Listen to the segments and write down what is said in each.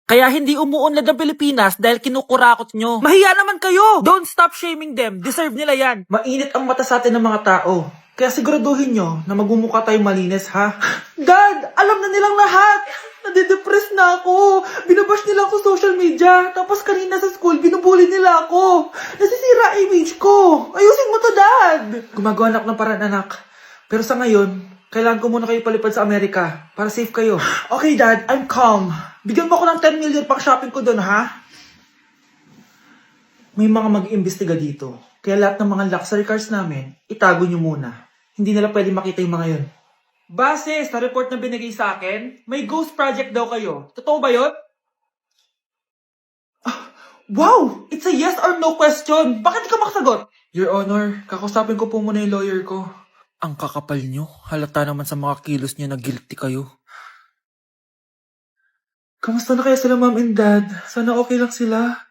Kaya hindi umuunlad ang Pilipinas dahil kinukurakot nyo. Mahiya naman kayo! Don't stop shaming them. Deserve nila yan. Mainit ang mata sa atin ng mga tao. Kaya siguraduhin nyo na magmumukha tayong malinis, ha? Dad! Alam na nilang lahat! Nadidepress na ako. Binabash nila ako sa social media. Tapos kanina sa school, binubuli nila ako. Nasisira image ko. Ayusin mo to, Dad! Gumagawa na ako ng paraan, anak. Pero sa ngayon, kailangan ko muna kayo palipad sa Amerika para safe kayo. Okay, Dad. I'm calm. Bigyan mo ako ng 10 million pang shopping ko doon, ha? May mga mag-iimbestiga dito. Kaya lahat ng mga luxury cars namin, itago nyo muna. Hindi nila pwede makita yung mga yun. Base sa report na binigay sa akin, may ghost project daw kayo. Totoo ba yun? Wow! It's a yes or no question. Bakit di ka makasagot? Your Honor, kakusapin ko po muna yung lawyer ko. Ang kakapal nyo. Halata naman sa mga kilos nyo na guilty kayo. Kamusta na kaya sila, Mom and Dad? Sana okay lang sila.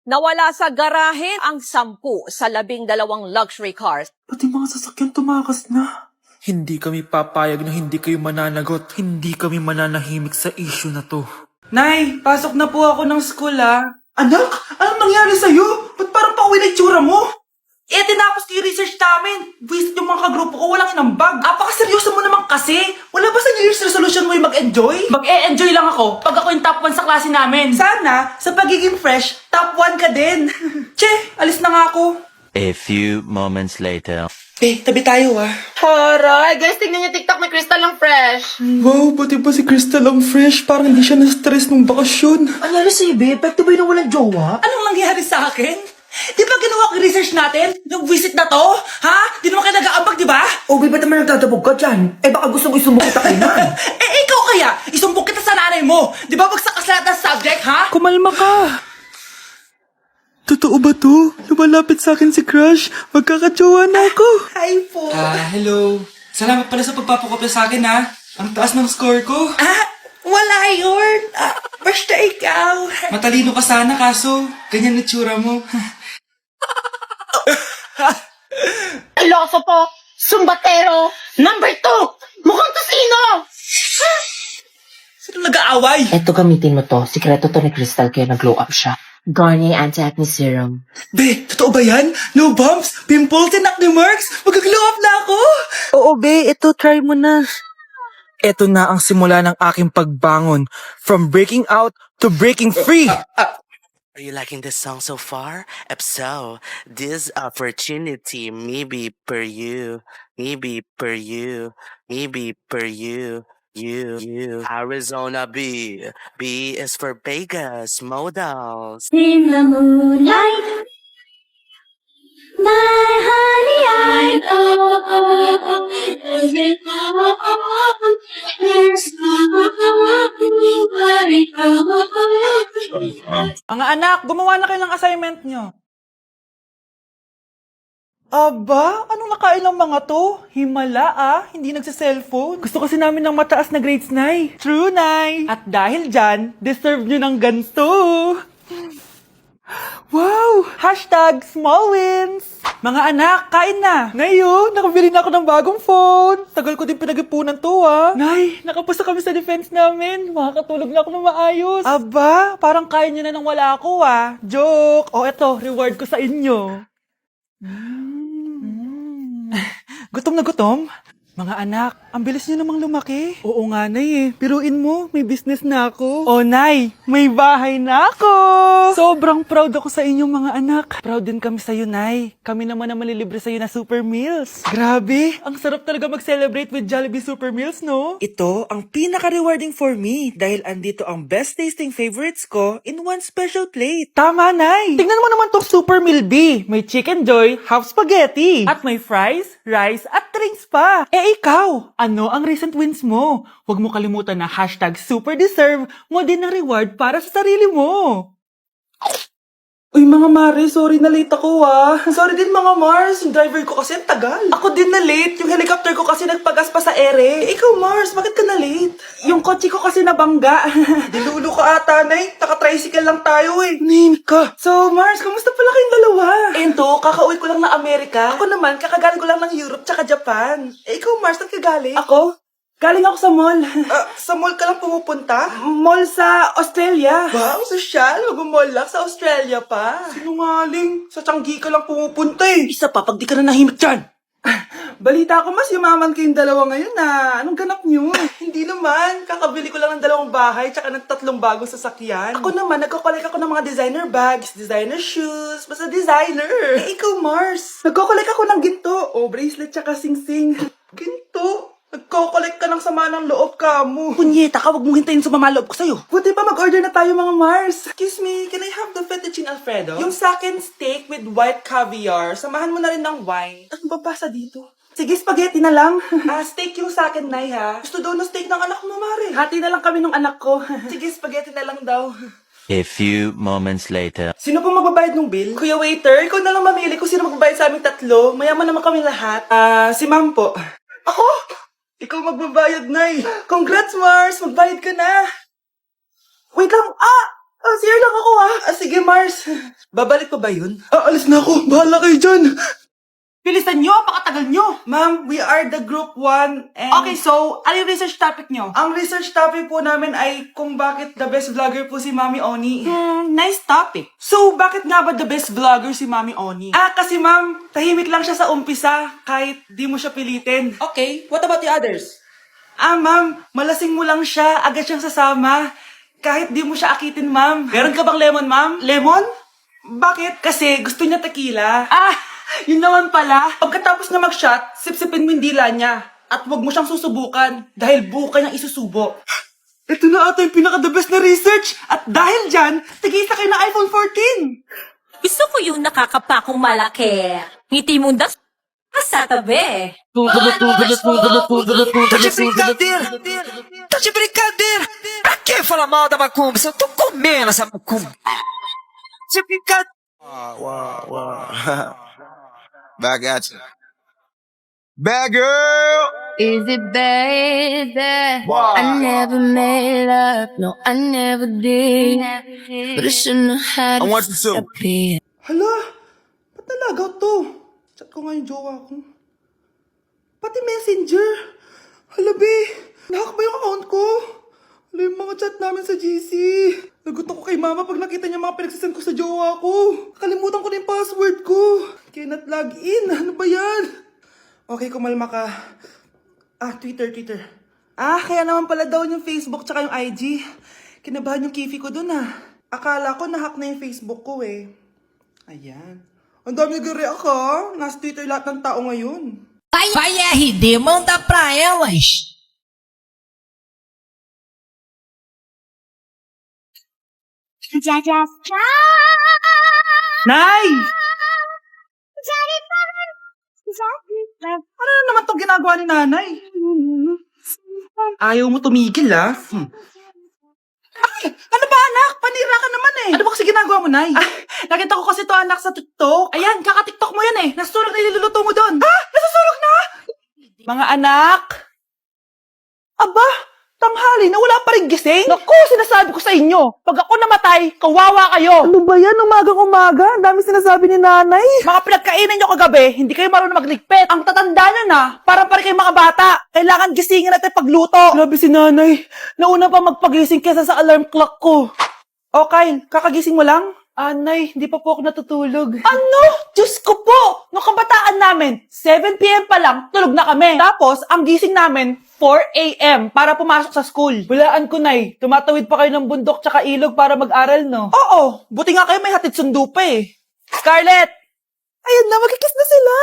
Nawala sa garahe ang 10 sa 12 luxury cars. Pati mga sasakyan tumakas na. Hindi kami papayag na hindi kayo mananagot. Hindi kami mananahimik sa issue na to. Nay, pasok na po ako ng school, Anak, anong nangyari sa'yo? Ba't parang pauwi na itsura mo? Tinapos ko yung research namin. Visit yung mga kagrupo ko, walang inambag. Apakaseryoso mo naman kasi. Wala ba sa New Year's resolution mo yung mag-enjoy? Mag-e-enjoy lang ako pag ako yung top 1 sa klase namin. Sana, sa pagiging fresh, top 1 ka din. Che, alis na nga ako. A few moments later. Tabi tayo, Haray, guys, tingnan niyo TikTok, may crystal lang fresh. Wow, pati ba si Crystal ang fresh? Parang hindi siya na-stress nung bakasyon. Ano nangyari sa'yo, babe? Epekto ba yung walang jowa? Anong nangyari sa akin? Di ba ginawa ko yung research natin? Yung visit na to? Ha? Di naman kayo nag-aambag, di ba? O, babe, ba't naman nagdadabog ka dyan? Baka gusto mo isumbong kita kay man. Ikaw kaya? Isumbong kita sa nanay mo. Di ba bagsak ka sa lahat ng subject, ha? Kumalma ka. Totoo ba to? Lumalapit sa akin si Crush. Magkakatsawa na ako. Hi po. Hello. Salamat pala sa pagpapakopya sa akin, ha? Ang taas ng score ko. Wala yun. Basta ikaw. Matalino ka sana, kaso ganyan na tsura mo. Iloso po, sumbatero, number 2, mukhang kasino! Sino nag-aaway? Eto, gamitin mo to. Sikreto to ni Crystal kaya nag-glow up siya. Garnier Anti-Acne Serum. Be, totoo ba yan? No bumps, pimples, and acne marks? Mag-glow up na ako! Oo, be. Ito, try mo na. Ito na ang simula ng aking pagbangon. From breaking out to breaking free. Are you liking this song so far? If so, this opportunity maybe per you, maybe per you, maybe per you. You. Arizona B. B is for Vegas models. In the moonlight, my honey, I know there's nobody else. Mga anak, gumawa na kayo ng assignment nyo. Aba, anong nakain ng mga to? Himala hindi nagsa-cellphone. Gusto kasi namin ng mataas na grades, Nay. True, Nay. At dahil dyan, deserve nyo ng ganito. Wow! Hashtag small wins! Mga anak, kain na! Ngayon, nakabili na ako ng bagong phone. Tagal ko din pinag-ipunan to, Nay, nakapasa kami sa defense namin. Makakatulog na ako ng maayos. Aba, parang kaya nyo na nang wala ako, Joke! O eto, reward ko sa inyo. Gutom na gutom? Mga anak, ang bilis niyo namang lumaki. Oo nga, Nay Piruin mo, may business na ako. Oh, Nay, may bahay na ako! Sobrang proud ako sa inyong mga anak. Proud din kami sa'yo, Nay. Kami naman na malilibre sa'yo na Super Meals. Grabe, ang sarap talaga mag-celebrate with Jollibee Super Meals, no? Ito ang pinaka-rewarding for me dahil andito ang best tasting favorites ko in one special plate. Tama, Nay! Tingnan mo naman tong Super Meal B. May Chicken Joy, half spaghetti. At may fries, rice, at drinks pa. Ikaw, ano ang recent wins mo? Huwag mo kalimutan na hashtag superdeserve mo din ng reward para sa sarili mo. Uy, mga Mars, sorry na late ako, Sorry din, mga Mars. Yung driver ko kasi ang tagal. Ako din na late. Yung helicopter ko kasi nagpagas pa sa ere. Ikaw, Mars, bakit ka na late? Yung kotse ko kasi nabangga. Dilulo ka ata, Nay. Taka-tricycle lang tayo, Name ka. So, Mars, kamusta pala kayong dalawa? Ento, kakauwi ko lang na Amerika. Ako naman, kakagaling ko lang ng Europe tsaka Japan. Ikaw, Mars, saan ka galing? Ako? Galing ako sa mall. Sa mall ka lang pumupunta? Mall sa Australia. Wow, sosyal. Mag-mall lang sa Australia pa. Sinungaling. Sa Changi ka lang pumupunta eh. Isa pa, pag di ka na nahimik dyan. Balita ko mas yumaman kayong dalawa ngayon na. Anong ganap nyo? Hindi naman. Kakabili ko lang ng 2 bahay tsaka ng 3 bagong sasakyan. Ako naman, nagko-collect ako ng mga designer bags, designer shoes, basta designer. Eh, ikaw, Mars. Nagko-collect ako ng ginto. Oh, bracelet tsaka sing-sing. Ginto? Nagko-collect ka ng sama ng loob ka mo. Punyeta ka, wag mong hintayin sa loob ko sa'yo. Buti pa mag-order na tayo mga Mars. Excuse me, can I have the fettuccine Alfredo? Yung sa akin steak with white caviar. Samahan mo na rin ng wine. Ano ba basa dito? Sige, spaghetti na lang. Steak yung sa akin, Nay, ha? Gusto daw ng steak ng anak mo, Mare. Hati na lang kami ng anak ko. Sige, spaghetti na lang daw. A few moments later. Sino pong magbabayad ng bill? Kuya waiter, ikaw na lang mamili kung sino magbabayad sa aming 3. Mayaman naman kami lahat. Si ma'am po. Ako? Ikaw magbabayad, Nay. Congrats, Mars. Magbayad ka na. Wait lang. CR lang ako, sige, Mars. Babalik pa ba yun? Alis na ako. Bahala kayo dyan. Bilisan nyo, pakatagal nyo. Ma'am, we are the group 1 and... Okay, so, ano yung research topic nyo? Ang research topic po namin ay kung bakit the best vlogger po si Mami Oni. Nice topic. So, bakit nga ba the best vlogger si Mami Oni? Kasi ma'am, tahimik lang siya sa umpisa kahit di mo siya pilitin. Okay, what about the others? Ma'am, malasing mo lang siya, agad siyang sasama. Kahit di mo siya akitin, ma'am. Meron ka bang lemon, ma'am? Lemon? Bakit? Kasi gusto niya tequila. Yun naman pala. Pagkatapos na mag-shot, sipsipin mo yung dila niya. At huwag mo siyang susubukan dahil buka niyang isusubo. Ito na ata yung pinaka-the best na research. At dahil dyan, tigisa kayo ng iPhone 14. Gusto ko yung nakakapakong malaki. Ngiti mo na sa tabi. Tá de brincadeira! Pra que falar mal da macumba? Se eu tô comendo essa macumba. De brincadeira. Back at you. Bad girl! Is it baby? I never made up, no, I never did. But I shouldn't have had I want you to. appear. Hala, ba't nalagaw to? Chat ko nga yung jowa ko. Pati messenger. Hala, be. Nahack ba yung account ko? Hala, yung mga chat namin sa GC. Nagutok ko kay mama pag nakita niya mga pinagsasend ko sa jowa ko. Nakalimutan ko na yung password ko. Cannot log in. Ano ba yan? Okay, kumalma ka. Twitter. Kaya naman pala daw yung Facebook tsaka yung IG. Kinabahan yung kifi ko dun Akala ko nahack na yung Facebook ko eh. Ayan. Ang dami nag-react Nasa Twitter lahat ng tao ngayon. Vai RD, manda pra elas. Nay! Ano na naman itong ginagawa ni nanay? Ayaw mo tumigil, Ay! Ano ba, anak? Panira ka naman Ano ba kasi ginagawa mo, Nay? Nakita ko kasi to anak sa TikTok. Ayan, kaka-TikTok mo yan Nasusunog na iluluto mo doon. Nasusunog na? Mga anak! Aba, tanghali na wala pa rin gising? Naku, sinasabi ko sa inyo, pag ako namatay, kawawa kayo. Ano ba yan? Umagang-umaga? Ang dami sinasabi ni nanay. Mga pinagkainan nyo kagabi, hindi kayo marunong magligpit. Ang tatanda nyo parang pa rin kayo mga bata. Kailangan gisingin natin pagluto. Grabe si nanay. Nauna pa magpagising kesa sa alarm clock ko. O Kyle, kakagising mo lang? Nay, hindi pa po ako natutulog. Ano? Diyos ko po! Nung kabataan namin, 7 p.m. pa lang, tulog na kami. Tapos, ang gising namin, 4 a.m. para pumasok sa school. Walaan ko, Nay. Tumatawid pa kayo ng bundok tsaka ilog para mag-aral, no? Oo. Buti nga kayo may hatid sundo pa Scarlett! Ayun na, magkikis na sila.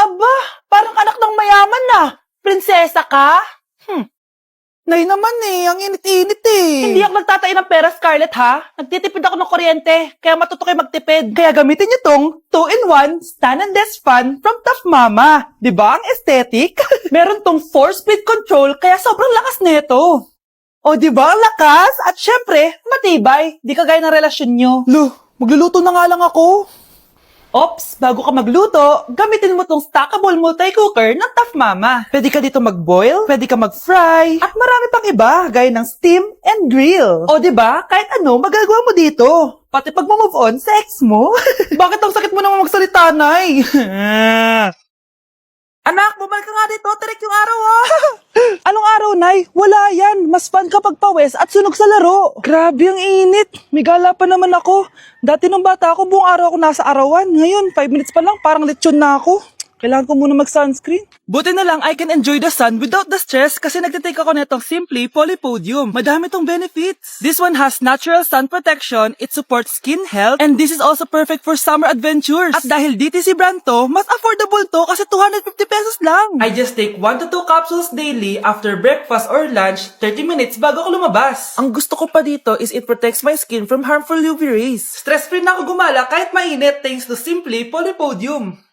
Aba, parang anak ng mayaman Prinsesa ka? Nay naman ang init-init Hindi ako nagtatain ng pera, Scarlett, ha? Nagtitipid ako ng kuryente, kaya matuto kayo magtipid. Kaya gamitin niyo tong 2-in-1 stand and desk fan from Tough Mama. Diba ang aesthetic? Meron tong 4-speed control, kaya sobrang lakas nito. O diba ang lakas? At syempre, matibay. Di kagaya ng relasyon nyo. Magluluto na nga lang ako. Ops, bago ka magluto, gamitin mo tong stackable multi-cooker ng Tough Mama. Pwede ka dito mag-boil, pwede ka mag-fry, at marami pang iba, gaya ng steam and grill. O diba, kahit ano, magagawa mo dito. Pati pag move on sa ex mo. Bakit ang sakit mo naman magsalita, Nay? Anak, bumalik ka nga dito. Tirik yung araw, Anong araw, Nay? Wala yan. Mas fun kapag pawes at sunog sa laro. Grabe ang init. May gala pa naman ako. Dati nung bata ako, buong araw ako nasa arawan. Ngayon, 5 minutes pa lang, parang lechon na ako. Kailangan ko muna mag-sunscreen. Buti na lang I can enjoy the sun without the stress kasi nagtitake ako netong Simply Polypodium. Madami tong benefits. This one has natural sun protection, it supports skin health, and this is also perfect for summer adventures. At dahil DTC brand to, mas affordable to kasi 250 pesos lang. I just take 1 to 2 capsules daily after breakfast or lunch, 30 minutes bago ako lumabas. Ang gusto ko pa dito is it protects my skin from harmful UV rays. Stress-free na ako gumala kahit mainit thanks to Simply Polypodium.